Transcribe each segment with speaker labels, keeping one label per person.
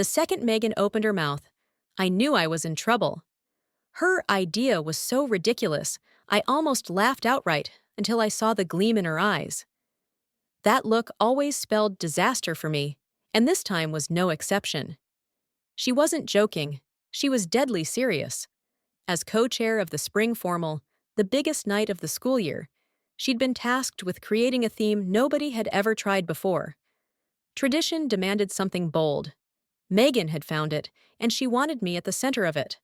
Speaker 1: The second Megan opened her mouth, I knew I was in trouble. Her idea was so ridiculous, I almost laughed outright until I saw the gleam in her eyes. That look always spelled disaster for me, and this time was no exception. She wasn't joking, she was deadly serious. As co-chair of the spring formal, the biggest night of the school year, she'd been tasked with creating a theme nobody had ever tried before. Tradition demanded something bold. Megan had found it, and she wanted me at the center of it.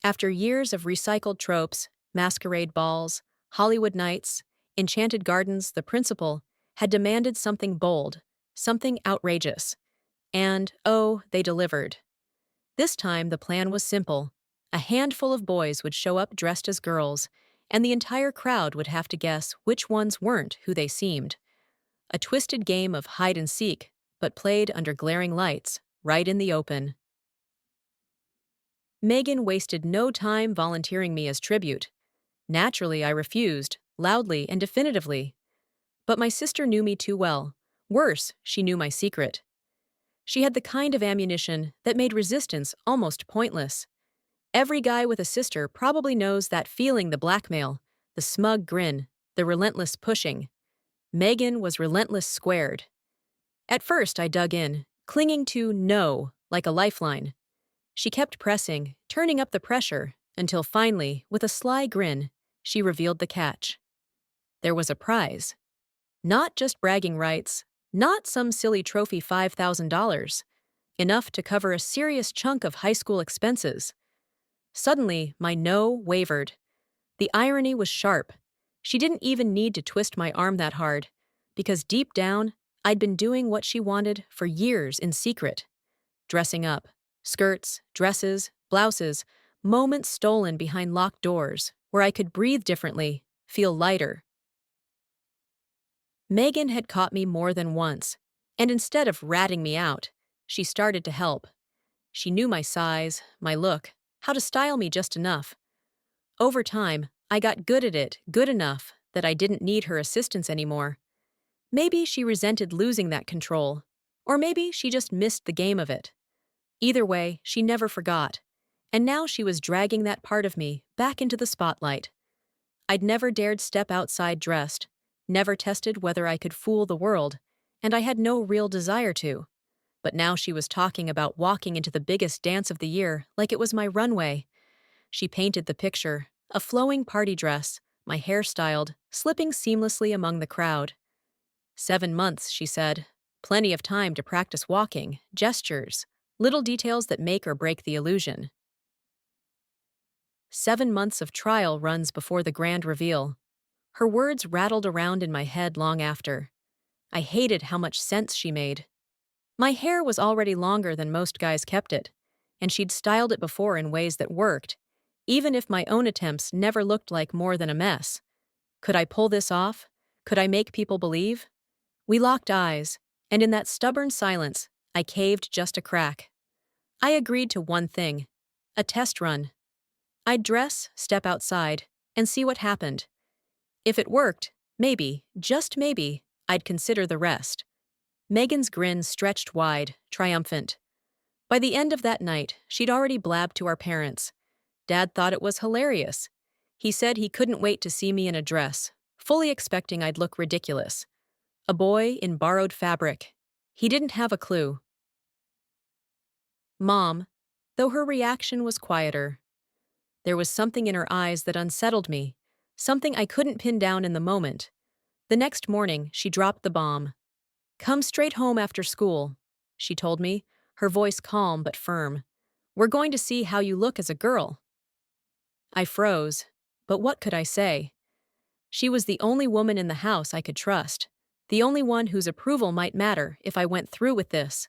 Speaker 1: After years of recycled tropes, masquerade balls, Hollywood nights, enchanted gardens, the principal had demanded something bold, something outrageous. And, oh, they delivered. This time the plan was simple. A handful of boys would show up dressed as girls, and the entire crowd would have to guess which ones weren't who they seemed. A twisted game of hide and seek, but played under glaring lights, right in the open. Megan wasted no time volunteering me as tribute. Naturally, I refused, loudly and definitively. But my sister knew me too well. Worse, she knew my secret. She had the kind of ammunition that made resistance almost pointless. Every guy with a sister probably knows that feeling, the blackmail, the smug grin, the relentless pushing. Megan was relentless squared. At first, I dug in, clinging to no like a lifeline. She kept pressing, turning up the pressure, until finally, with a sly grin, she revealed the catch. There was a prize. Not just bragging rights, not some silly trophy $5,000. Enough to cover a serious chunk of high school expenses. Suddenly, my no wavered. The irony was sharp. She didn't even need to twist my arm that hard, because deep down, I'd been doing what she wanted for years in secret. Dressing up. Skirts, dresses, blouses, moments stolen behind locked doors, where I could breathe differently, feel lighter. Megan had caught me more than once, and instead of ratting me out, she started to help. She knew my size, my look, how to style me just enough. Over time, I got good at it, good enough that I didn't need her assistance anymore. Maybe she resented losing that control, or maybe she just missed the game of it. Either way, she never forgot, and now she was dragging that part of me back into the spotlight. I'd never dared step outside dressed, never tested whether I could fool the world, and I had no real desire to. But now she was talking about walking into the biggest dance of the year like it was my runway. She painted the picture, a flowing party dress, my hair styled, slipping seamlessly among the crowd. 7 months, she said. Plenty of time to practice walking, gestures, little details that make or break the illusion. 7 months of trial runs before the grand reveal. Her words rattled around in my head long after. I hated how much sense she made. My hair was already longer than most guys kept it, and she'd styled it before in ways that worked, even if my own attempts never looked like more than a mess. Could I pull this off? Could I make people believe? We locked eyes, and in that stubborn silence, I caved just a crack. I agreed to one thing, a test run. I'd dress, step outside, and see what happened. If it worked, maybe, just maybe, I'd consider the rest. Megan's grin stretched wide, triumphant. By the end of that night, she'd already blabbed to our parents. Dad thought it was hilarious. He said he couldn't wait to see me in a dress, fully expecting I'd look ridiculous. A boy in borrowed fabric. He didn't have a clue. Mom, though her reaction was quieter. There was something in her eyes that unsettled me, something I couldn't pin down in the moment. The next morning, she dropped the bomb. Come straight home after school, she told me, her voice calm but firm. We're going to see how you look as a girl. I froze, but what could I say? She was the only woman in the house I could trust, the only one whose approval might matter if I went through with this.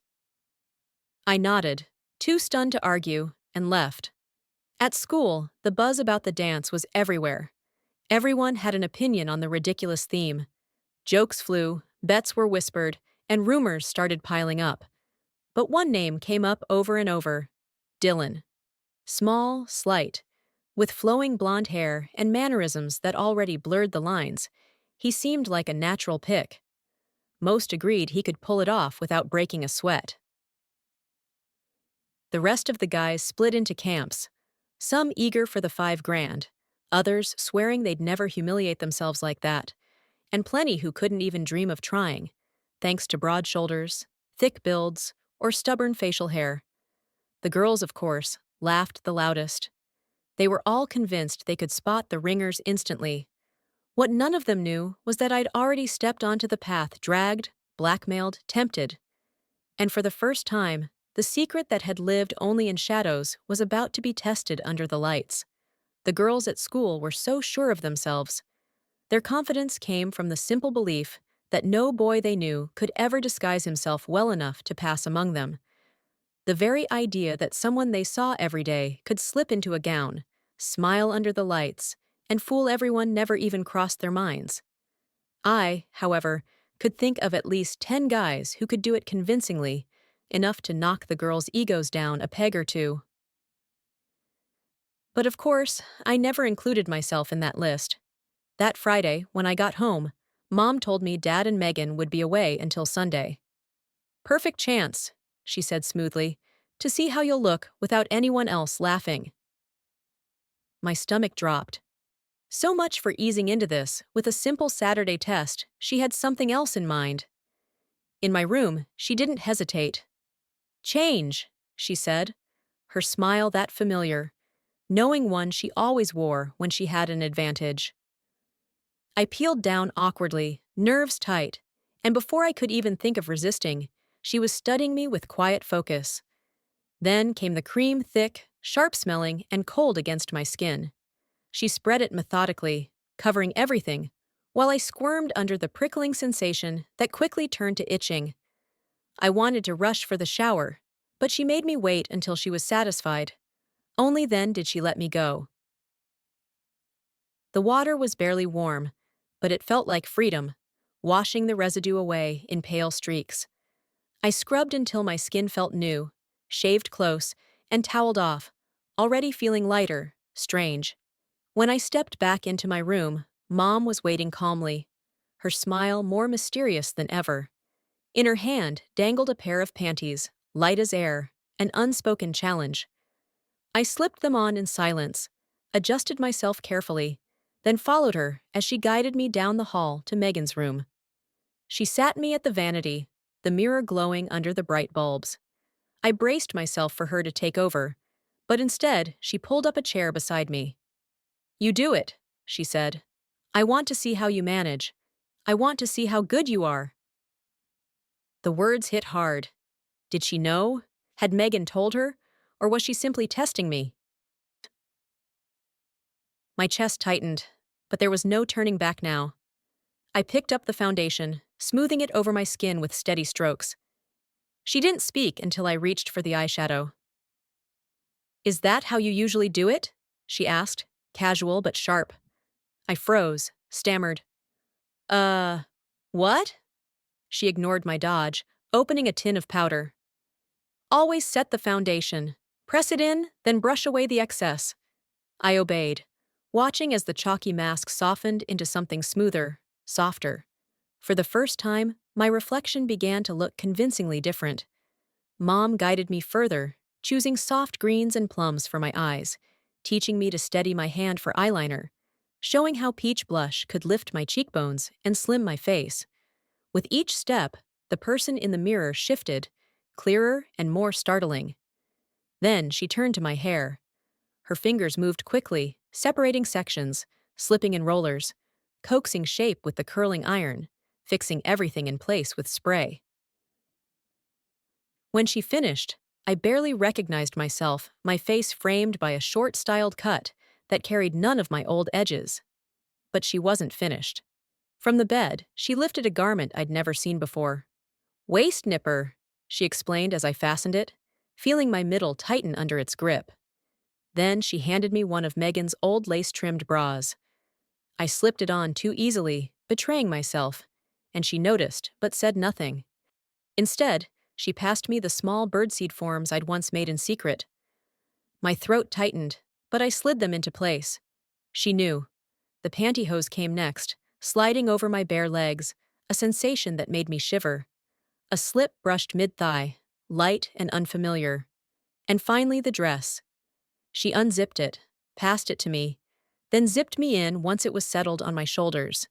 Speaker 1: I nodded, too stunned to argue, and left. At school, the buzz about the dance was everywhere. Everyone had an opinion on the ridiculous theme. Jokes flew, bets were whispered, and rumors started piling up. But one name came up over and over: Dylan. Small, slight, with flowing blonde hair and mannerisms that already blurred the lines, he seemed like a natural pick. Most agreed he could pull it off without breaking a sweat. The rest of the guys split into camps, some eager for the 5 grand, others swearing they'd never humiliate themselves like that, and plenty who couldn't even dream of trying, thanks to broad shoulders, thick builds, or stubborn facial hair. The girls, of course, laughed the loudest. They were all convinced they could spot the ringers instantly. What none of them knew was that I'd already stepped onto the path, dragged, blackmailed, tempted. And for the first time, the secret that had lived only in shadows was about to be tested under the lights. The girls at school were so sure of themselves. Their confidence came from the simple belief that no boy they knew could ever disguise himself well enough to pass among them. The very idea that someone they saw every day could slip into a gown, smile under the lights, and fool everyone never even crossed their minds. I, however, could think of at least 10 guys who could do it convincingly, enough to knock the girls' egos down a peg or two. But of course, I never included myself in that list. That Friday, when I got home, Mom told me Dad and Megan would be away until Sunday. "Perfect chance," she said smoothly, "to see how you'll look without anyone else laughing." My stomach dropped. So much for easing into this. With a simple Saturday test, she had something else in mind. In my room, she didn't hesitate. "Change," she said, her smile that familiar, knowing one she always wore when she had an advantage. I peeled down awkwardly, nerves tight, and before I could even think of resisting, she was studying me with quiet focus. Then came the cream, thick, sharp-smelling, and cold against my skin. She spread it methodically, covering everything, while I squirmed under the prickling sensation that quickly turned to itching. I wanted to rush for the shower, but she made me wait until she was satisfied. Only then did she let me go. The water was barely warm, but it felt like freedom, washing the residue away in pale streaks. I scrubbed until my skin felt new, shaved close, and toweled off, already feeling lighter, strange. When I stepped back into my room, Mom was waiting calmly, her smile more mysterious than ever. In her hand dangled a pair of panties, light as air, an unspoken challenge. I slipped them on in silence, adjusted myself carefully, then followed her as she guided me down the hall to Megan's room. She sat me at the vanity, the mirror glowing under the bright bulbs. I braced myself for her to take over, but instead she pulled up a chair beside me. "You do it," she said. "I want to see how you manage. I want to see how good you are." The words hit hard. Did she know? Had Megan told her? Or was she simply testing me? My chest tightened, but there was no turning back now. I picked up the foundation, smoothing it over my skin with steady strokes. She didn't speak until I reached for the eyeshadow. "Is that how you usually do it?" she asked, casual but sharp. I froze, stammered. What?" She ignored my dodge, opening a tin of powder. "Always set the foundation. Press it in, then brush away the excess." I obeyed, watching as the chalky mask softened into something smoother, softer. For the first time, my reflection began to look convincingly different. Mom guided me further, choosing soft greens and plums for my eyes, teaching me to steady my hand for eyeliner, showing how peach blush could lift my cheekbones and slim my face. With each step, the person in the mirror shifted, clearer and more startling. Then she turned to my hair. Her fingers moved quickly, separating sections, slipping in rollers, coaxing shape with the curling iron, fixing everything in place with spray. When she finished, I barely recognized myself, my face framed by a short-styled cut that carried none of my old edges. But she wasn't finished. From the bed, she lifted a garment I'd never seen before. "Waist nipper," she explained as I fastened it, feeling my middle tighten under its grip. Then she handed me one of Megan's old lace-trimmed bras. I slipped it on too easily, betraying myself, and she noticed but said nothing. Instead, she passed me the small birdseed forms I'd once made in secret. My throat tightened, but I slid them into place. She knew. The pantyhose came next, sliding over my bare legs, a sensation that made me shiver. A slip brushed mid-thigh, light and unfamiliar. And finally, the dress. She unzipped it, passed it to me, then zipped me in once it was settled on my shoulders.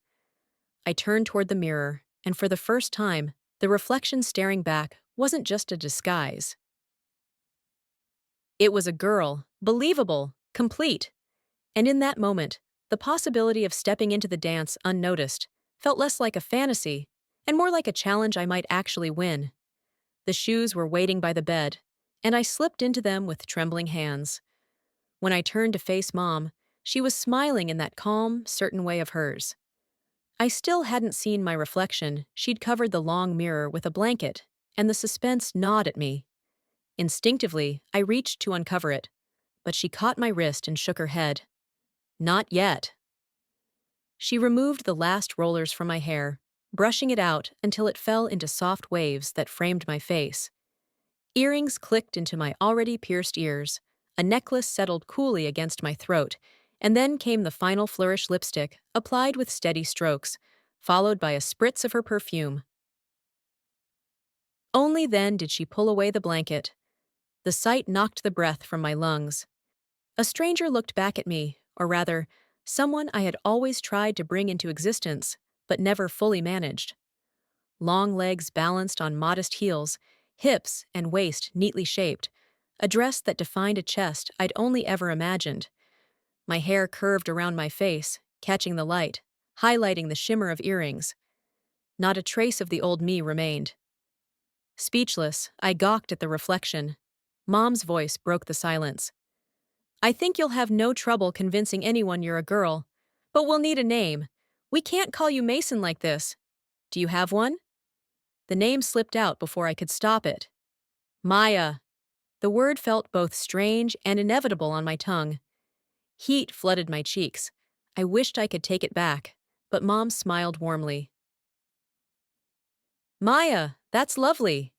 Speaker 1: I turned toward the mirror, and for the first time, the reflection staring back wasn't just a disguise. It was a girl, believable, complete. And in that moment, the possibility of stepping into the dance unnoticed felt less like a fantasy and more like a challenge I might actually win. The shoes were waiting by the bed, and I slipped into them with trembling hands. When I turned to face Mom, she was smiling in that calm, certain way of hers. I still hadn't seen my reflection. She'd covered the long mirror with a blanket, and the suspense gnawed at me. Instinctively, I reached to uncover it, but she caught my wrist and shook her head. Not yet. She removed the last rollers from my hair, brushing it out until it fell into soft waves that framed my face. Earrings clicked into my already pierced ears, a necklace settled coolly against my throat, and then came the final flourish lipstick, applied with steady strokes, followed by a spritz of her perfume. Only then did she pull away the blanket. The sight knocked the breath from my lungs. A stranger looked back at me, or rather, someone I had always tried to bring into existence, but never fully managed. Long legs balanced on modest heels, hips and waist neatly shaped, a dress that defined a chest I'd only ever imagined. My hair curved around my face, catching the light, highlighting the shimmer of earrings. Not a trace of the old me remained. Speechless, I gawked at the reflection. Mom's voice broke the silence. I think you'll have no trouble convincing anyone you're a girl, but we'll need a name. We can't call you Mason like this. Do you have one? The name slipped out before I could stop it. Maya. The word felt both strange and inevitable on my tongue. Heat flooded my cheeks. I wished I could take it back, but Mom smiled warmly. Maya, that's lovely.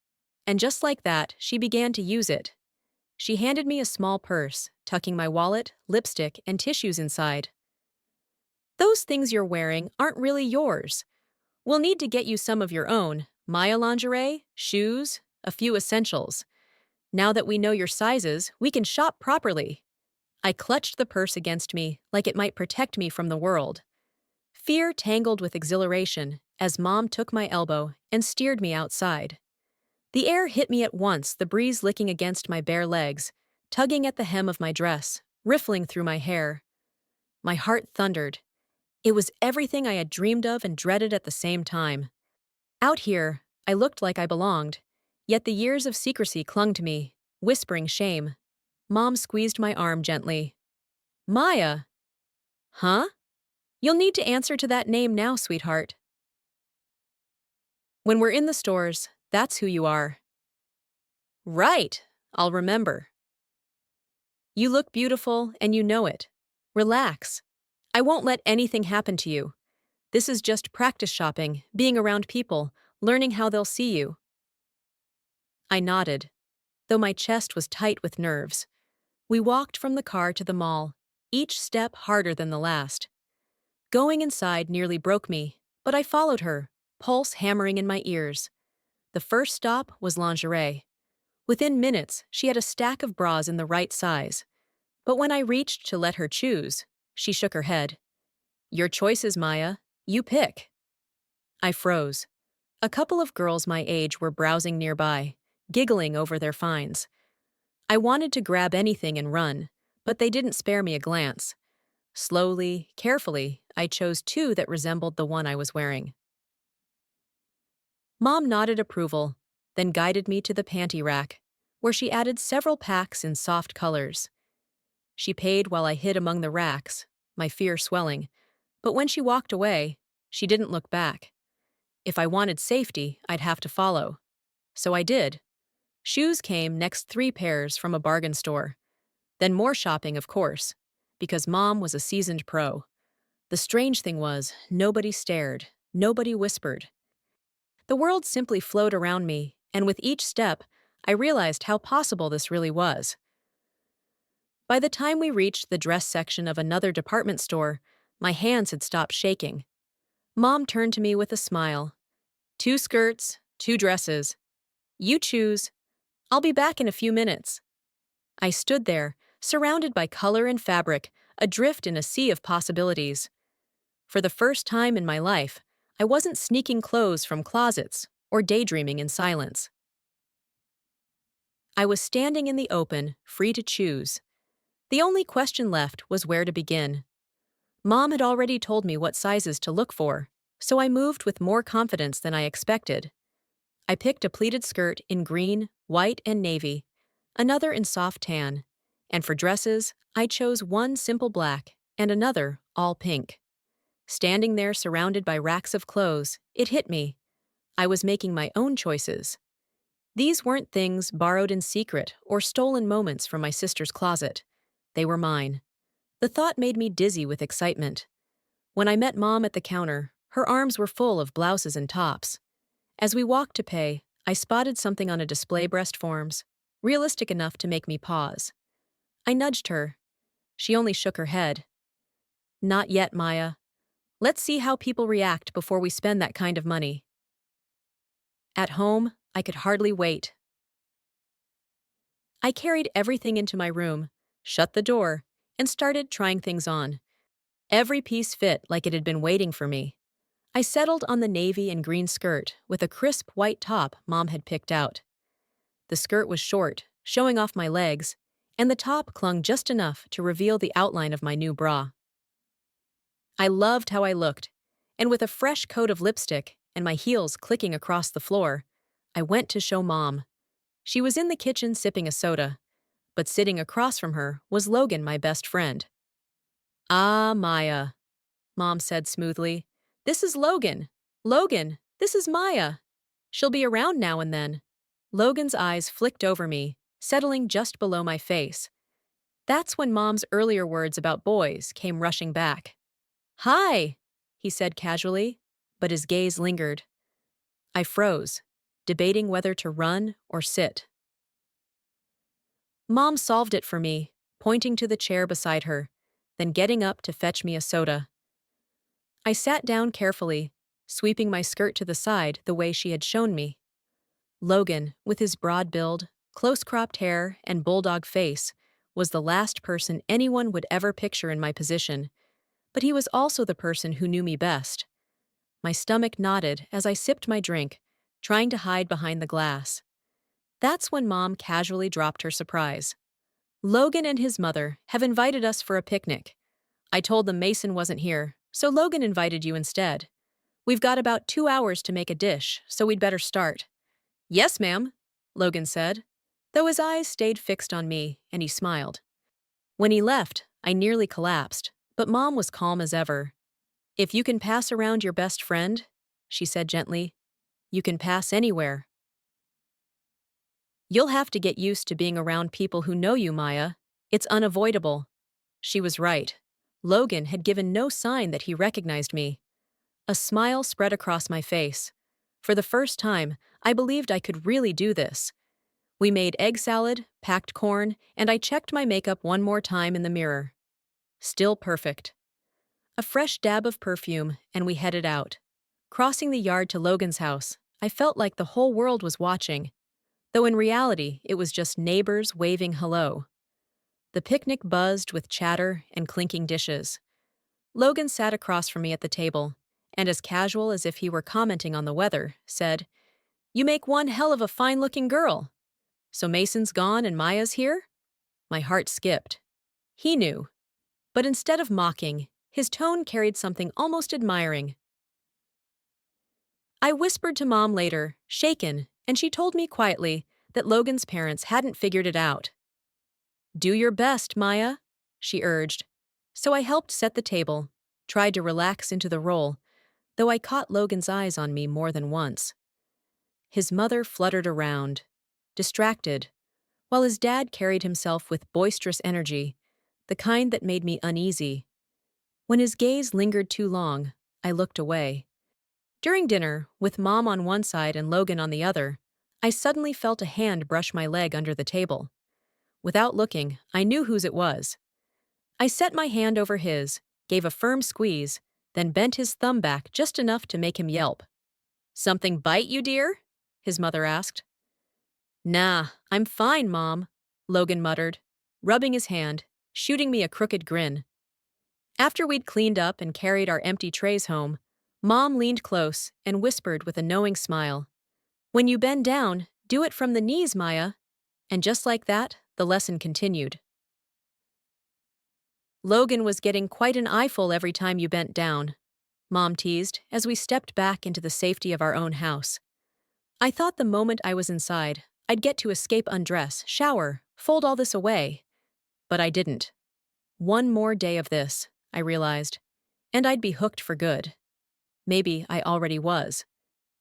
Speaker 1: And just like that, she began to use it. She handed me a small purse, tucking my wallet, lipstick, and tissues inside. Those things you're wearing aren't really yours. We'll need to get you some of your own, Maya lingerie, shoes, a few essentials. Now that we know your sizes, we can shop properly. I clutched the purse against me like it might protect me from the world. Fear tangled with exhilaration as Mom took my elbow and steered me outside. The air hit me at once, the breeze licking against my bare legs, tugging at the hem of my dress, riffling through my hair. My heart thundered. It was everything I had dreamed of and dreaded at the same time. Out here, I looked like I belonged, yet the years of secrecy clung to me, whispering shame. Mom squeezed my arm gently. Maya. Huh? You'll need to answer to that name now, sweetheart. When we're in the stores, that's who you are. Right, I'll remember. You look beautiful and you know it. Relax. I won't let anything happen to you. This is just practice shopping, being around people, learning how they'll see you. I nodded, though my chest was tight with nerves. We walked from the car to the mall, each step harder than the last. Going inside nearly broke me, but I followed her, pulse hammering in my ears. The first stop was lingerie. Within minutes, she had a stack of bras in the right size. But when I reached to let her choose, she shook her head. Your choices, Maya. You pick. I froze. A couple of girls my age were browsing nearby, giggling over their finds. I wanted to grab anything and run, but they didn't spare me a glance. Slowly, carefully, I chose two that resembled the one I was wearing. Mom nodded approval, then guided me to the panty rack, where she added several packs in soft colors. She paid while I hid among the racks, my fear swelling, but when she walked away, she didn't look back. If I wanted safety, I'd have to follow. So I did. Shoes came next, 3 pairs from a bargain store. Then more shopping, of course, because Mom was a seasoned pro. The strange thing was, nobody stared, nobody whispered. The world simply flowed around me, and with each step, I realized how possible this really was. By the time we reached the dress section of another department store, my hands had stopped shaking. Mom turned to me with a smile. 2 skirts, 2 dresses. You choose. I'll be back in a few minutes. I stood there, surrounded by color and fabric, adrift in a sea of possibilities. For the first time in my life, I wasn't sneaking clothes from closets or daydreaming in silence. I was standing in the open, free to choose. The only question left was where to begin. Mom had already told me what sizes to look for, so I moved with more confidence than I expected. I picked a pleated skirt in green, white, and navy, another in soft tan, and for dresses, I chose one simple black and another all pink. Standing there surrounded by racks of clothes, it hit me. I was making my own choices. These weren't things borrowed in secret or stolen moments from my sister's closet. They were mine. The thought made me dizzy with excitement. When I met Mom at the counter, her arms were full of blouses and tops. As we walked to pay, I spotted something on a display breast forms, realistic enough to make me pause. I nudged her. She only shook her head. Not yet, Maya. Let's see how people react before we spend that kind of money. At home, I could hardly wait. I carried everything into my room, shut the door, and started trying things on. Every piece fit like it had been waiting for me. I settled on the navy and green skirt with a crisp white top Mom had picked out. The skirt was short, showing off my legs, and the top clung just enough to reveal the outline of my new bra. I loved how I looked, and with a fresh coat of lipstick and my heels clicking across the floor, I went to show Mom. She was in the kitchen sipping a soda, but sitting across from her was Logan, my best friend. "Ah, Maya," Mom said smoothly. "This is Logan. Logan, this is Maya. She'll be around now and then." Logan's eyes flicked over me, settling just below my face. That's when Mom's earlier words about boys came rushing back. "Hi," he said casually, but his gaze lingered. I froze, debating whether to run or sit. Mom solved it for me, pointing to the chair beside her, then getting up to fetch me a soda. I sat down carefully, sweeping my skirt to the side the way she had shown me. Logan, with his broad build, close-cropped hair, and bulldog face, was the last person anyone would ever picture in my position, but he was also the person who knew me best. My stomach knotted as I sipped my drink, trying to hide behind the glass. That's when Mom casually dropped her surprise. "Logan and his mother have invited us for a picnic. I told them Mason wasn't here, so Logan invited you instead. We've got about 2 hours to make a dish, so we'd better start." "Yes, ma'am," Logan said, though his eyes stayed fixed on me, and he smiled. When he left, I nearly collapsed, but Mom was calm as ever. "If you can pass around your best friend," she said gently, "you can pass anywhere. You'll have to get used to being around people who know you, Maya. It's unavoidable." She was right. Logan had given no sign that he recognized me. A smile spread across my face. For the first time, I believed I could really do this. We made egg salad, packed corn, and I checked my makeup one more time in the mirror. Still perfect. A fresh dab of perfume, and we headed out. Crossing the yard to Logan's house, I felt like the whole world was watching, though in reality it was just neighbors waving hello. The picnic buzzed with chatter and clinking dishes. Logan sat across from me at the table, and as casual as if he were commenting on the weather, said, "You make one hell of a fine-looking girl. So Mason's gone and Maya's here?" My heart skipped. He knew. But instead of mocking, his tone carried something almost admiring. I whispered to Mom later, shaken, and she told me quietly that Logan's parents hadn't figured it out. "Do your best, Maya," she urged. So I helped set the table, tried to relax into the role, though I caught Logan's eyes on me more than once. His mother fluttered around, distracted, while his dad carried himself with boisterous energy, the kind that made me uneasy. When his gaze lingered too long, I looked away. During dinner, with Mom on one side and Logan on the other, I suddenly felt a hand brush my leg under the table. Without looking, I knew whose it was. I set my hand over his, gave a firm squeeze, then bent his thumb back just enough to make him yelp. "Something bite you, dear?" his mother asked. "Nah, I'm fine, Mom," Logan muttered, rubbing his hand, shooting me a crooked grin. After we'd cleaned up and carried our empty trays home, Mom leaned close and whispered with a knowing smile, "When you bend down, do it from the knees, Maya." And just like that, the lesson continued. Logan was getting quite an eyeful every time you bent down, Mom teased as we stepped back into the safety of our own house. I thought the moment I was inside, I'd get to escape, undress, shower, fold all this away. But I didn't. One more day of this, I realized, and I'd be hooked for good. Maybe I already was.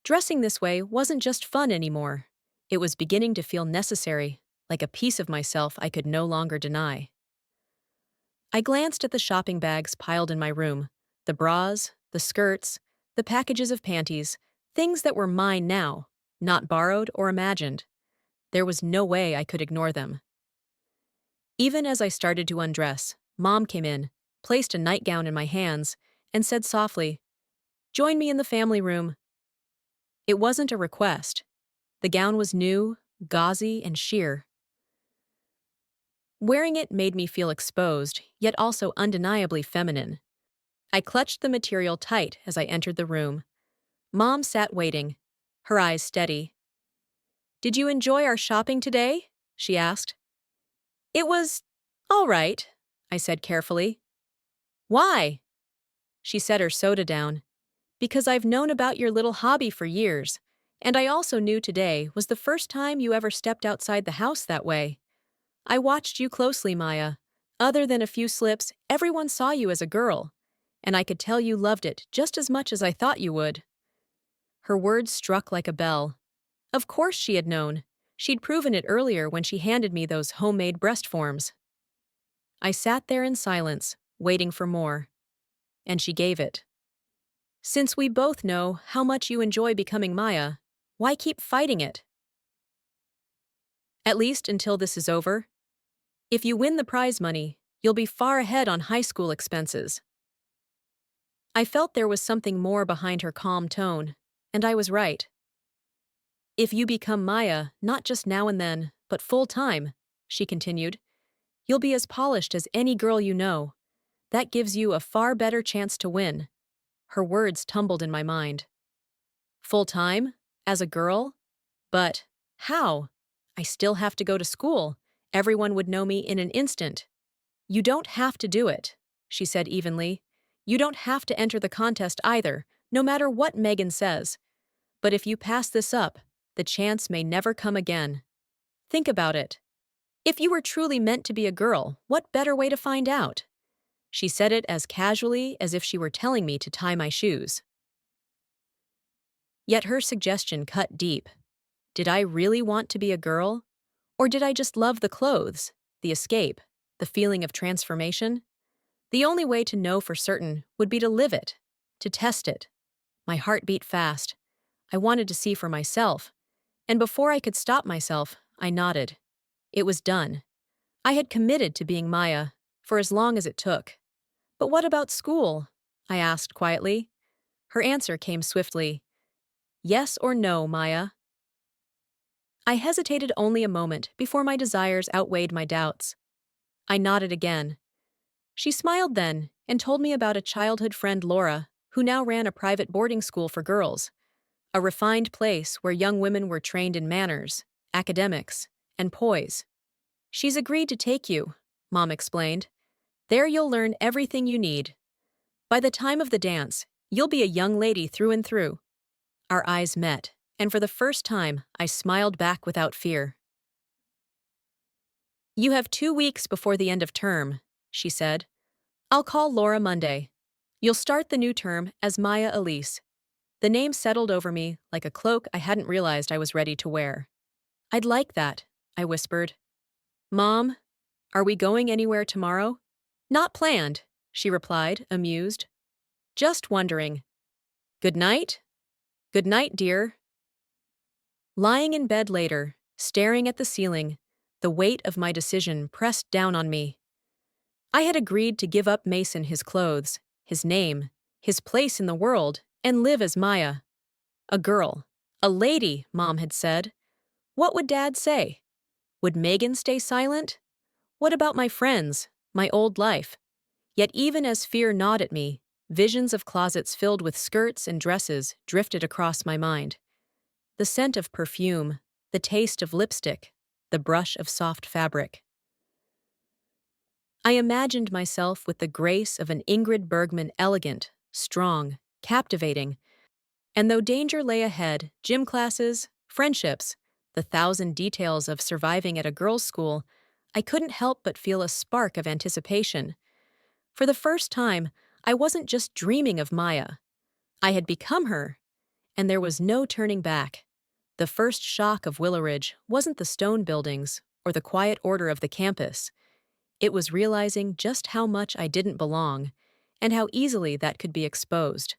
Speaker 1: Dressing this way wasn't just fun anymore. It was beginning to feel necessary, like a piece of myself I could no longer deny. I glanced at the shopping bags piled in my room, the bras, the skirts, the packages of panties, things that were mine now, not borrowed or imagined. There was no way I could ignore them. Even as I started to undress, Mom came in, placed a nightgown in my hands, and said softly, "Join me in the family room." It wasn't a request. The gown was new, gauzy, and sheer. Wearing it made me feel exposed, yet also undeniably feminine. I clutched the material tight as I entered the room. Mom sat waiting, her eyes steady. "Did you enjoy our shopping today?" she asked. "It was all right," I said carefully. "Why?" She set her soda down. "Because I've known about your little hobby for years, and I also knew today was the first time you ever stepped outside the house that way. I watched you closely, Maya. Other than a few slips, everyone saw you as a girl, and I could tell you loved it just as much as I thought you would." Her words struck like a bell. Of course she had known. She'd proven it earlier when she handed me those homemade breast forms. I sat there in silence, waiting for more. And she gave it. "Since we both know how much you enjoy becoming Maya, why keep fighting it? At least until this is over. If you win the prize money, you'll be far ahead on high school expenses." I felt there was something more behind her calm tone, and I was right. "If you become Maya, not just now and then, but full-time," she continued, "you'll be as polished as any girl you know. That gives you a far better chance to win." Her words tumbled in my mind. Full-time? As a girl? But how? I still have to go to school. Everyone would know me in an instant. "You don't have to do it," she said evenly. "You don't have to enter the contest either, no matter what Megan says. But if you pass this up, the chance may never come again. Think about it. If you were truly meant to be a girl, what better way to find out?" She said it as casually as if she were telling me to tie my shoes. Yet her suggestion cut deep. Did I really want to be a girl? Or did I just love the clothes, the escape, the feeling of transformation? The only way to know for certain would be to live it, to test it. My heart beat fast. I wanted to see for myself. And before I could stop myself, I nodded. It was done. I had committed to being Maya, for as long as it took. "But what about school?" I asked quietly. Her answer came swiftly. "Yes or no, Maya?" I hesitated only a moment before my desires outweighed my doubts. I nodded again. She smiled then and told me about a childhood friend, Laura, who now ran a private boarding school for girls, a refined place where young women were trained in manners, academics, and poise. "She's agreed to take you," Mom explained. "There you'll learn everything you need. By the time of the dance, you'll be a young lady through and through." Our eyes met, and for the first time, I smiled back without fear. "You have 2 weeks before the end of term," she said. "I'll call Laura Monday. You'll start the new term as Maya Elise." The name settled over me like a cloak I hadn't realized I was ready to wear. "I'd like that," I whispered. "Mom, are we going anywhere tomorrow?" "Not planned," she replied, amused. "Just wondering." "Good night?" "Good night, dear." Lying in bed later, staring at the ceiling, the weight of my decision pressed down on me. I had agreed to give up Mason his clothes, his name, his place in the world, and live as Maya. A girl, a lady, Mom had said. What would Dad say? Would Megan stay silent? What about my friends, my old life? Yet even as fear gnawed at me, visions of closets filled with skirts and dresses drifted across my mind. The scent of perfume, the taste of lipstick, the brush of soft fabric. I imagined myself with the grace of an Ingrid Bergman, elegant, strong, captivating. And though danger lay ahead, gym classes, friendships, the thousand details of surviving at a girls' school, I couldn't help but feel a spark of anticipation. For the first time, I wasn't just dreaming of Maya. I had become her, and there was no turning back. The first shock of Willow Ridge wasn't the stone buildings or the quiet order of the campus. It was realizing just how much I didn't belong, and how easily that could be exposed.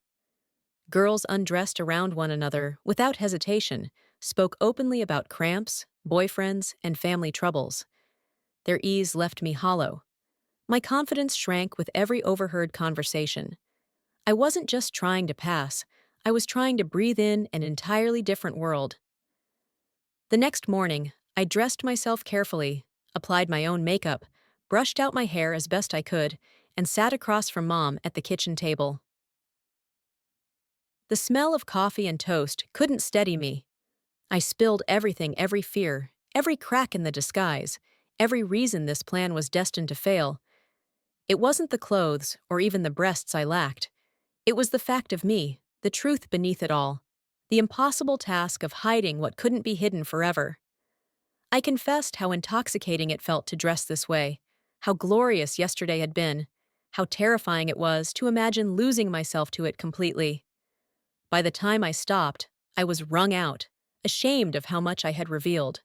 Speaker 1: Girls undressed around one another without hesitation, spoke openly about cramps, boyfriends, and family troubles. Their ease left me hollow. My confidence shrank with every overheard conversation. I wasn't just trying to pass, I was trying to breathe in an entirely different world. The next morning, I dressed myself carefully, applied my own makeup, brushed out my hair as best I could, and sat across from Mom at the kitchen table. The smell of coffee and toast couldn't steady me. I spilled everything, every fear, every crack in the disguise, every reason this plan was destined to fail. It wasn't the clothes or even the breasts I lacked. It was the fact of me, the truth beneath it all, the impossible task of hiding what couldn't be hidden forever. I confessed how intoxicating it felt to dress this way, how glorious yesterday had been, how terrifying it was to imagine losing myself to it completely. By the time I stopped, I was wrung out, ashamed of how much I had revealed.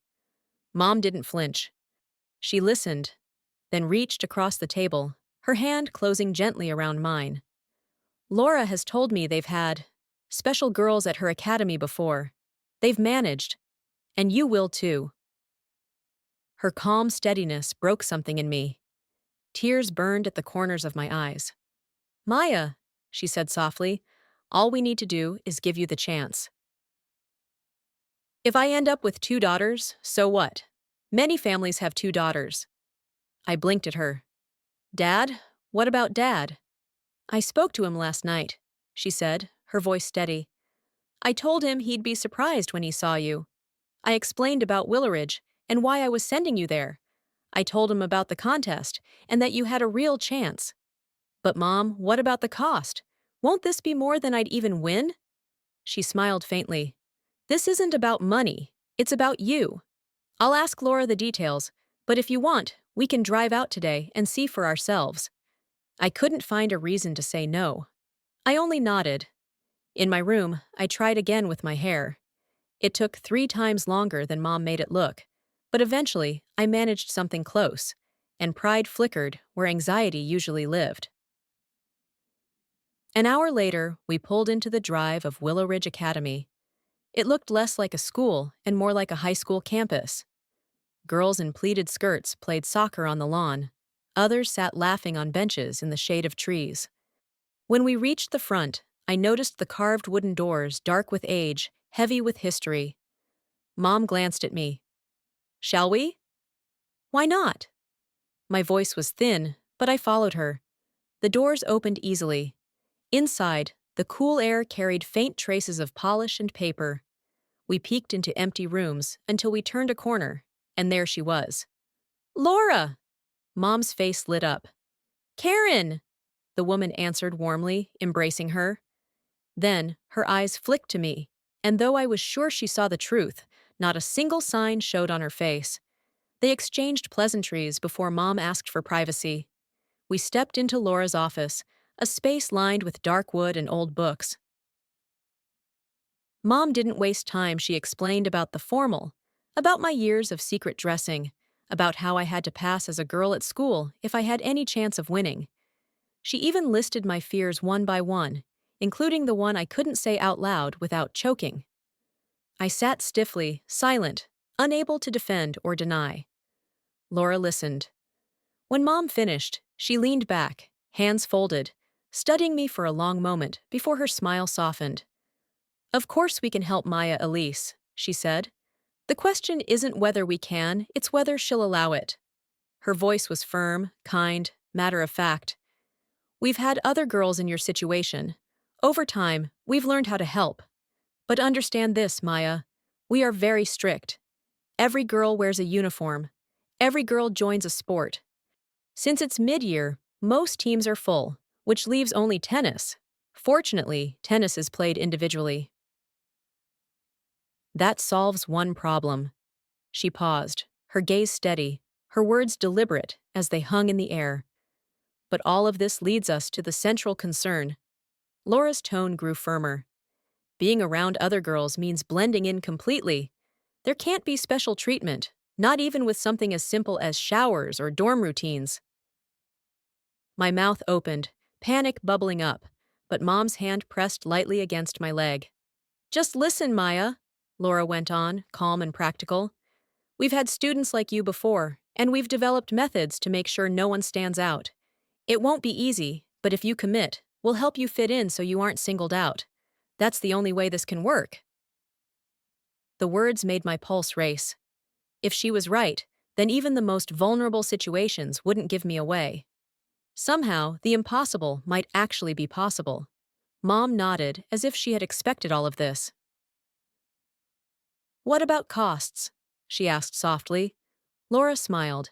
Speaker 1: Mom didn't flinch. She listened, then reached across the table, her hand closing gently around mine. Laura has told me they've had special girls at her academy before. They've managed, and you will too. Her calm steadiness broke something in me. Tears burned at the corners of my eyes. Maya, she said softly, all we need to do is give you the chance. If I end up with 2 daughters, so what? Many families have 2 daughters. I blinked at her. Dad? What about Dad? I spoke to him last night, she said, her voice steady. I told him he'd be surprised when he saw you. I explained about Willow Ridge and why I was sending you there. I told him about the contest and that you had a real chance. But Mom, what about the cost? Won't this be more than I'd even win? She smiled faintly. This isn't about money, it's about you. I'll ask Laura the details, but if you want, we can drive out today and see for ourselves. I couldn't find a reason to say no. I only nodded. In my room, I tried again with my hair. It took 3 times longer than Mom made it look, but eventually I managed something close, and pride flickered where anxiety usually lived. An hour later, we pulled into the drive of Willow Ridge Academy. It looked less like a school and more like a high school campus. Girls in pleated skirts played soccer on the lawn. Others sat laughing on benches in the shade of trees. When we reached the front, I noticed the carved wooden doors, dark with age, heavy with history. Mom glanced at me. Shall we? Why not? My voice was thin, but I followed her. The doors opened easily. Inside, the cool air carried faint traces of polish and paper. We peeked into empty rooms until we turned a corner, and there she was. Laura! Mom's face lit up. Karen! The woman answered warmly, embracing her. Then, her eyes flicked to me, and though I was sure she saw the truth, not a single sign showed on her face. They exchanged pleasantries before Mom asked for privacy. We stepped into Laura's office, a space lined with dark wood and old books. Mom didn't waste time. She explained about the formal, about my years of secret dressing, about how I had to pass as a girl at school if I had any chance of winning. She even listed my fears one by one, including the one I couldn't say out loud without choking. I sat stiffly, silent, unable to defend or deny. Laura listened. When Mom finished, she leaned back, hands folded, studying me for a long moment before her smile softened. Of course we can help Maya Elise, she said. The question isn't whether we can, it's whether she'll allow it. Her voice was firm, kind, matter of fact. "We've had other girls in your situation. Over time, we've learned how to help. But understand this, Maya. We are very strict. Every girl wears a uniform. Every girl joins a sport. Since it's mid-year, most teams are full, which leaves only tennis. Fortunately, tennis is played individually." "That solves one problem." She paused, her gaze steady, her words deliberate as they hung in the air. "But all of this leads us to the central concern." Laura's tone grew firmer. "Being around other girls means blending in completely. There can't be special treatment, not even with something as simple as showers or dorm routines." My mouth opened, panic bubbling up, but Mom's hand pressed lightly against my leg. "Just listen, Maya," Laura went on, calm and practical. "We've had students like you before, and we've developed methods to make sure no one stands out. It won't be easy, but if you commit, we'll help you fit in so you aren't singled out. That's the only way this can work." The words made my pulse race. If she was right, then even the most vulnerable situations wouldn't give me away. Somehow, the impossible might actually be possible. Mom nodded as if she had expected all of this. "What about costs?" she asked softly. Laura smiled.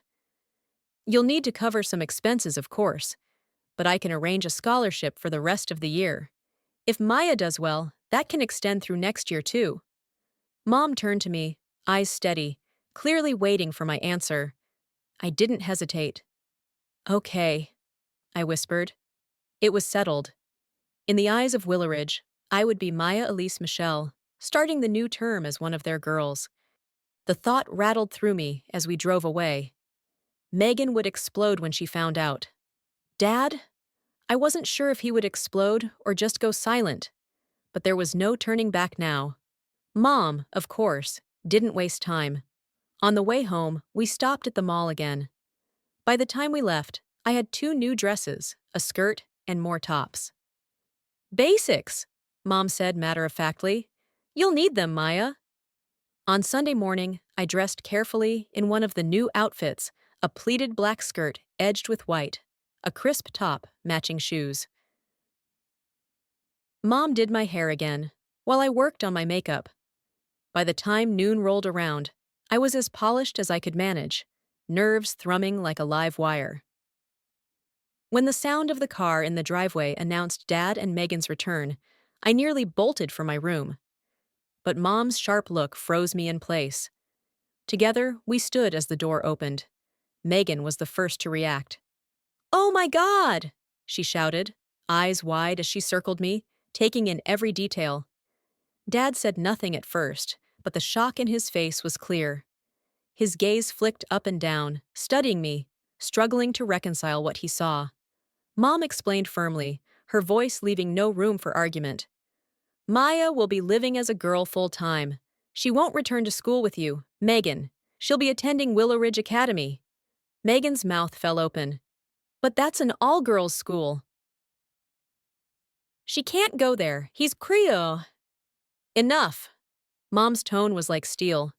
Speaker 1: "You'll need to cover some expenses, of course, but I can arrange a scholarship for the rest of the year. If Maya does well, that can extend through next year too." Mom turned to me, eyes steady, clearly waiting for my answer. I didn't hesitate. "Okay," I whispered. It was settled. In the eyes of Willowridge, I would be Maya Elise Michelle, starting the new term as one of their girls. The thought rattled through me as we drove away. Megan would explode when she found out. Dad? I wasn't sure if he would explode or just go silent, but there was no turning back now. Mom, of course, didn't waste time. On the way home, we stopped at the mall again. By the time we left, I had 2 new dresses, a skirt, and more tops. "Basics," Mom said matter-of-factly. "You'll need them, Maya." On Sunday morning, I dressed carefully in one of the new outfits, a pleated black skirt edged with white, a crisp top, matching shoes. Mom did my hair again, while I worked on my makeup. By the time noon rolled around, I was as polished as I could manage, nerves thrumming like a live wire. When the sound of the car in the driveway announced Dad and Megan's return, I nearly bolted for my room. But Mom's sharp look froze me in place. Together, we stood as the door opened. Megan was the first to react. "Oh my God!" she shouted, eyes wide as she circled me, taking in every detail. Dad said nothing at first, but the shock in his face was clear. His gaze flicked up and down, studying me, struggling to reconcile what he saw. Mom explained firmly, her voice leaving no room for argument. "Maya will be living as a girl full-time. She won't return to school with you, Megan. She'll be attending Willow Ridge Academy." Megan's mouth fell open. "But that's an all-girls school." "She can't go there. He's Creole." "Enough." Mom's tone was like steel.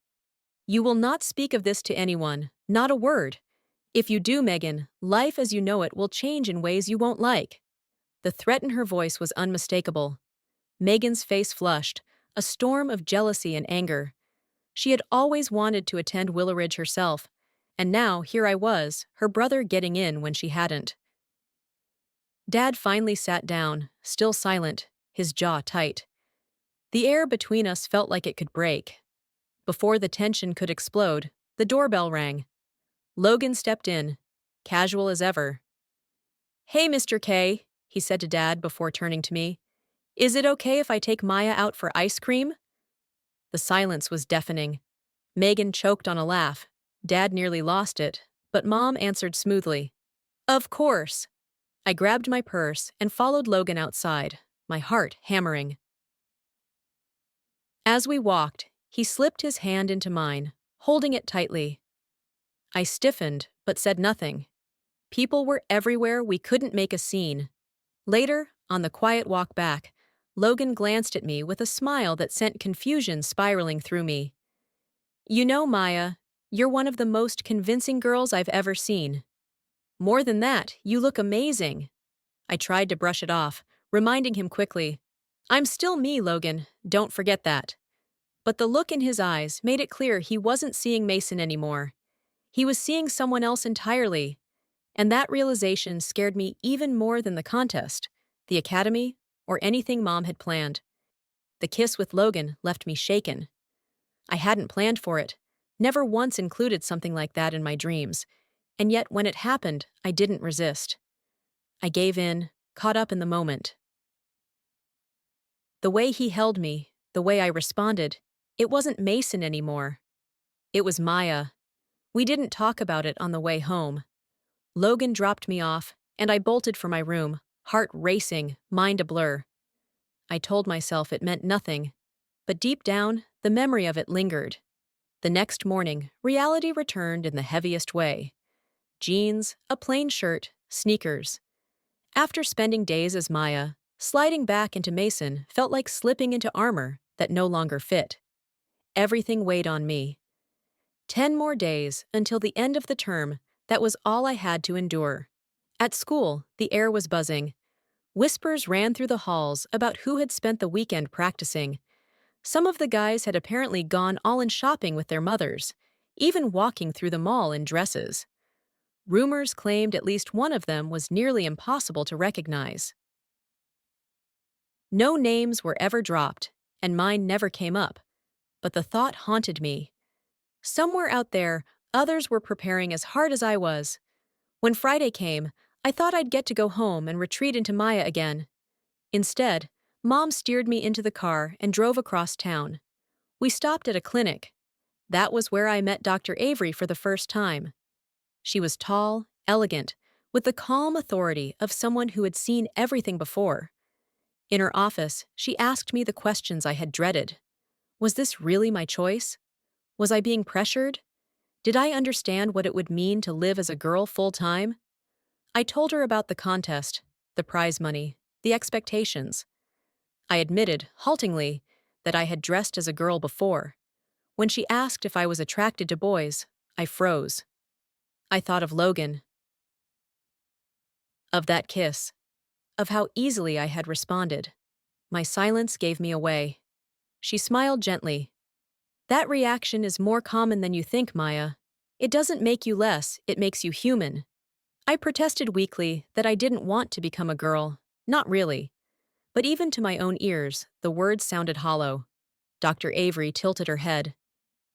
Speaker 1: "You will not speak of this to anyone, not a word. If you do, Megan, life as you know it will change in ways you won't like." The threat in her voice was unmistakable. Megan's face flushed, a storm of jealousy and anger. She had always wanted to attend Willow Ridge herself, and now here I was, her brother getting in when she hadn't. Dad finally sat down, still silent, his jaw tight. The air between us felt like it could break. Before the tension could explode, the doorbell rang. Logan stepped in, casual as ever. "Hey, Mr. K," he said to Dad before turning to me. "Is it okay if I take Maya out for ice cream?" The silence was deafening. Megan choked on a laugh. Dad nearly lost it, but Mom answered smoothly. "Of course." I grabbed my purse and followed Logan outside, my heart hammering. As we walked, he slipped his hand into mine, holding it tightly. I stiffened, but said nothing. People were everywhere, we couldn't make a scene. Later, on the quiet walk back, Logan glanced at me with a smile that sent confusion spiraling through me. "You know, Maya, You're one of the most convincing girls I've ever seen. More than that, you look amazing. I tried to brush it off, reminding him quickly, I'm still me, Logan, don't forget that. But the look in his eyes made it clear he wasn't seeing Mason anymore. He was seeing someone else entirely, and that realization scared me even more than the contest, the academy, or anything Mom had planned. The kiss with Logan left me shaken. I hadn't planned for it, never once included something like that in my dreams, and yet when it happened, I didn't resist. I gave in, caught up in the moment. The way he held me, the way I responded, it wasn't Mason anymore. It was Maya. We didn't talk about it on the way home. Logan dropped me off, and I bolted for my room, heart racing, mind a blur. I told myself it meant nothing, but deep down, the memory of it lingered. The next morning, reality returned in the heaviest way. Jeans, a plain shirt, sneakers. After spending days as Maya, sliding back into Mason felt like slipping into armor that no longer fit. Everything weighed on me. 10 more days until the end of the term, that was all I had to endure. At school, the air was buzzing. Whispers ran through the halls about who had spent the weekend practicing. Some of the guys had apparently gone all in shopping with their mothers, even walking through the mall in dresses. Rumors claimed at least one of them was nearly impossible to recognize. No names were ever dropped, and mine never came up, but the thought haunted me. Somewhere out there, others were preparing as hard as I was. When Friday came, I thought I'd get to go home and retreat into Maya again. Instead, Mom steered me into the car and drove across town. We stopped at a clinic. That was where I met Dr. Avery for the first time. She was tall, elegant, with the calm authority of someone who had seen everything before. In her office, she asked me the questions I had dreaded. Was this really my choice? Was I being pressured? Did I understand what it would mean to live as a girl full-time? I told her about the contest, the prize money, the expectations. I admitted, haltingly, that I had dressed as a girl before. When she asked if I was attracted to boys, I froze. I thought of Logan, of that kiss, of how easily I had responded. My silence gave me away. She smiled gently. That reaction is more common than you think, Maya. It doesn't make you less, it makes you human. I protested weakly that I didn't want to become a girl. Not really. But even to my own ears, the words sounded hollow. Dr. Avery tilted her head.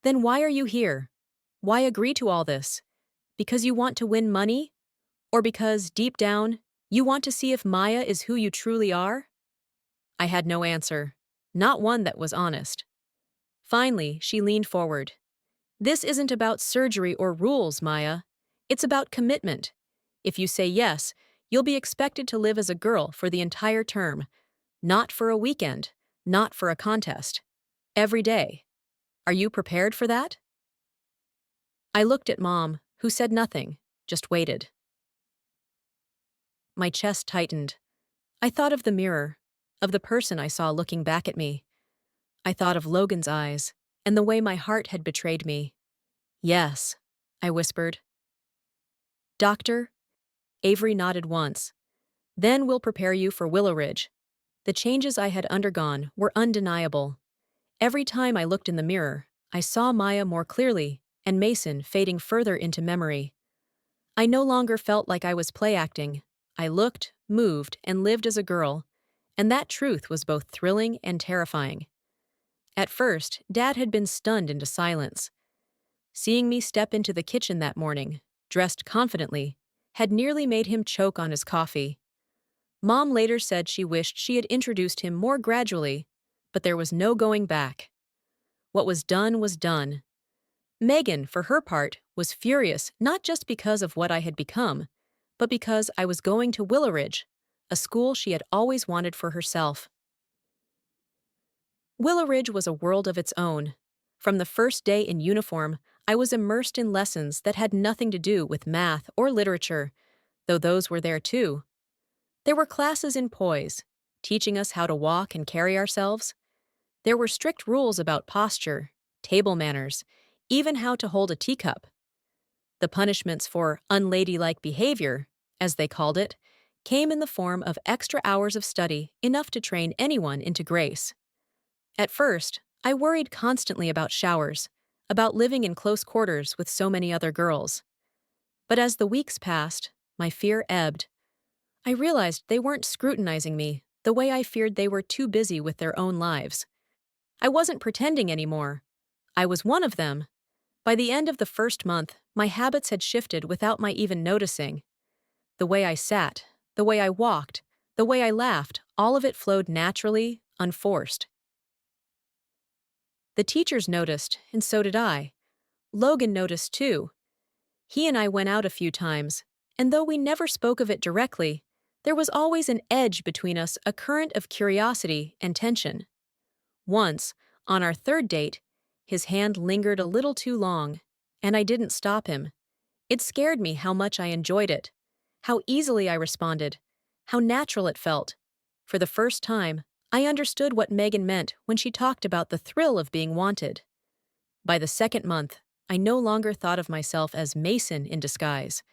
Speaker 1: Then why are you here? Why agree to all this? Because you want to win money? Or because, deep down, you want to see if Maya is who you truly are? I had no answer. Not one that was honest. Finally, she leaned forward. This isn't about surgery or rules, Maya. It's about commitment. If you say yes, you'll be expected to live as a girl for the entire term. Not for a weekend. Not for a contest. Every day. Are you prepared for that? I looked at Mom, who said nothing, just waited. My chest tightened. I thought of the mirror, of the person I saw looking back at me. I thought of Logan's eyes, and the way my heart had betrayed me. Yes, I whispered. Doctor? Avery nodded once. Then we'll prepare you for Willow Ridge. The changes I had undergone were undeniable. Every time I looked in the mirror, I saw Maya more clearly, and Mason fading further into memory. I no longer felt like I was play acting. I looked, moved, and lived as a girl, and that truth was both thrilling and terrifying. At first, Dad had been stunned into silence. Seeing me step into the kitchen that morning, dressed confidently, had nearly made him choke on his coffee. Mom later said she wished she had introduced him more gradually, but there was no going back. What was done was done. Megan, for her part, was furious not just because of what I had become, but because I was going to Willow Ridge, a school she had always wanted for herself. Willow Ridge was a world of its own. From the first day in uniform, I was immersed in lessons that had nothing to do with math or literature, though those were there too. There were classes in poise, teaching us how to walk and carry ourselves. There were strict rules about posture, table manners, even how to hold a teacup. The punishments for unladylike behavior, as they called it, came in the form of extra hours of study, enough to train anyone into grace. At first, I worried constantly about showers, about living in close quarters with so many other girls. But as the weeks passed, my fear ebbed. I realized they weren't scrutinizing me the way I feared. They were too busy with their own lives. I wasn't pretending anymore. I was one of them. By the end of the first month, my habits had shifted without my even noticing. The way I sat, the way I walked, the way I laughed, all of it flowed naturally, unforced. The teachers noticed, and so did I. Logan noticed too. He and I went out a few times, and though we never spoke of it directly, there was always an edge between us, a current of curiosity and tension. Once, on our third date, his hand lingered a little too long, and I didn't stop him. It scared me how much I enjoyed it, how easily I responded, how natural it felt. For the first time, I understood what Megan meant when she talked about the thrill of being wanted. By the second month, I no longer thought of myself as Mason in disguise.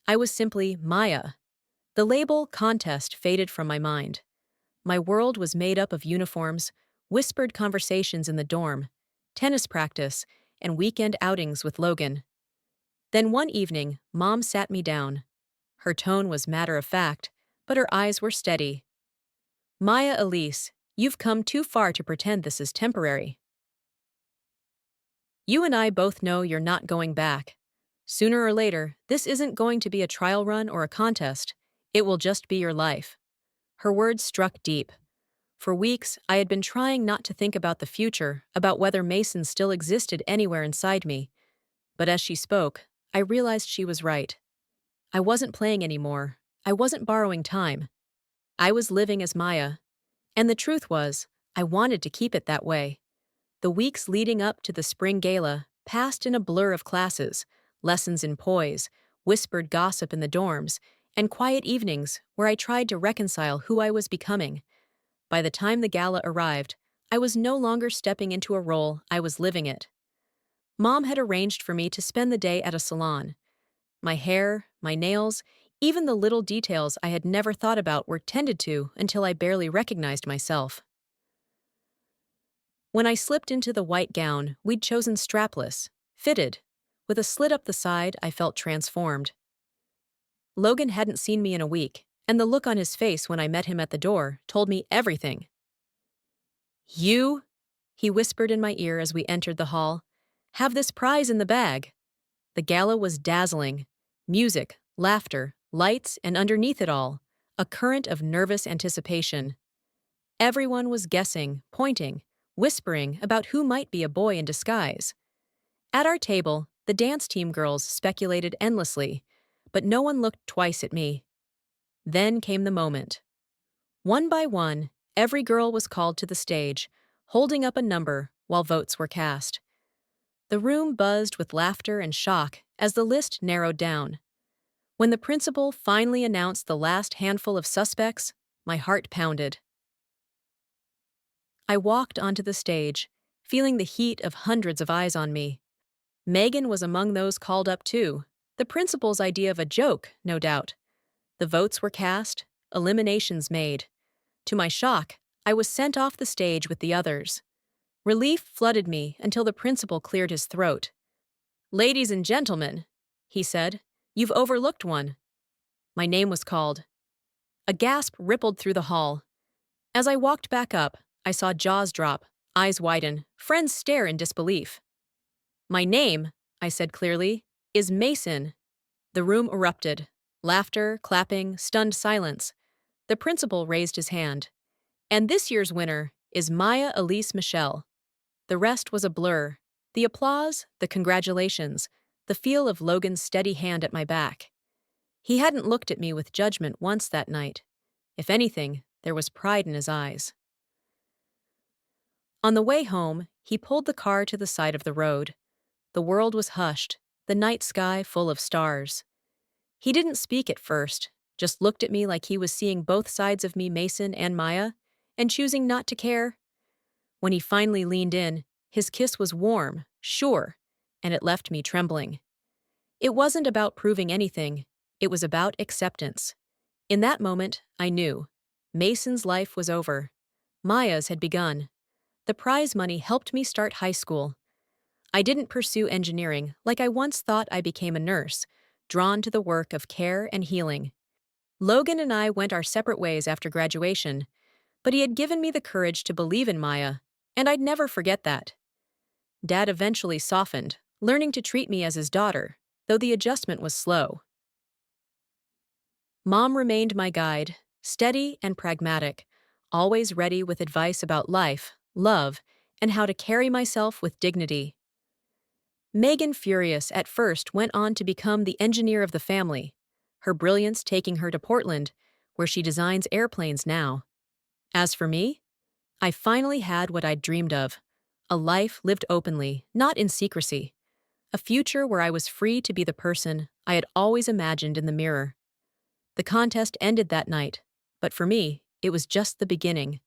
Speaker 1: I was simply Maya. The label contest faded from my mind. My world was made up of uniforms, whispered conversations in the dorm, tennis practice, and weekend outings with Logan. Then one evening, Mom sat me down. Her tone was matter-of-fact, but her eyes were steady. "Maya Elise, you've come too far to pretend this is temporary. You and I both know you're not going back. Sooner or later, this isn't going to be a trial run or a contest. It will just be your life." Her words struck deep. For weeks, I had been trying not to think about the future, about whether Mason still existed anywhere inside me. But as she spoke, I realized she was right. I wasn't playing anymore. I wasn't borrowing time. I was living as Maya. And the truth was, I wanted to keep it that way. The weeks leading up to the spring gala passed in a blur of classes, lessons in poise, whispered gossip in the dorms, and quiet evenings where I tried to reconcile who I was becoming. By the time the gala arrived, I was no longer stepping into a role, I was living it. Mom had arranged for me to spend the day at a salon. My hair, my nails, even the little details I had never thought about were tended to until I barely recognized myself. When I slipped into the white gown we'd chosen strapless, fitted, with a slit up the side, I felt transformed. Logan hadn't seen me in a week, and the look on his face when I met him at the door told me everything. "You," he whispered in my ear as we entered the hall, "have this prize in the bag." The gala was dazzling. Music, laughter, lights, and underneath it all, a current of nervous anticipation. Everyone was guessing, pointing, whispering about who might be a boy in disguise. At our table, the dance team girls speculated endlessly, but no one looked twice at me. Then came the moment. One by one, every girl was called to the stage, holding up a number while votes were cast. The room buzzed with laughter and shock as the list narrowed down. When the principal finally announced the last handful of suspects, my heart pounded. I walked onto the stage, feeling the heat of hundreds of eyes on me. Megan was among those called up too, the principal's idea of a joke, no doubt. The votes were cast, eliminations made. To my shock, I was sent off the stage with the others. Relief flooded me until the principal cleared his throat. "Ladies and gentlemen," he said, "you've overlooked one." My name was called. A gasp rippled through the hall. As I walked back up, I saw jaws drop, eyes widen, friends stare in disbelief. "My name," I said clearly, "is Mason." The room erupted. Laughter, clapping, stunned silence. The principal raised his hand. "And this year's winner is Maya Elise Michelle." The rest was a blur. The applause, the congratulations, the feel of Logan's steady hand at my back. He hadn't looked at me with judgment once that night. If anything, there was pride in his eyes. On the way home, he pulled the car to the side of the road. The world was hushed, the night sky full of stars. He didn't speak at first, just looked at me like he was seeing both sides of me, Mason and Maya, and choosing not to care. When he finally leaned in, his kiss was warm, sure, and it left me trembling. It wasn't about proving anything, it was about acceptance. In that moment, I knew. Mason's life was over. Maya's had begun. The prize money helped me start high school. I didn't pursue engineering like I once thought. I became a nurse, drawn to the work of care and healing. Logan and I went our separate ways after graduation, but he had given me the courage to believe in Maya, and I'd never forget that. Dad eventually softened, learning to treat me as his daughter, though the adjustment was slow. Mom remained my guide, steady and pragmatic, always ready with advice about life, love, and how to carry myself with dignity. Megan, furious at first, went on to become the engineer of the family, her brilliance taking her to Portland, where she designs airplanes now. As for me, I finally had what I'd dreamed of, a life lived openly, not in secrecy, a future where I was free to be the person I had always imagined in the mirror. The contest ended that night, but for me, it was just the beginning.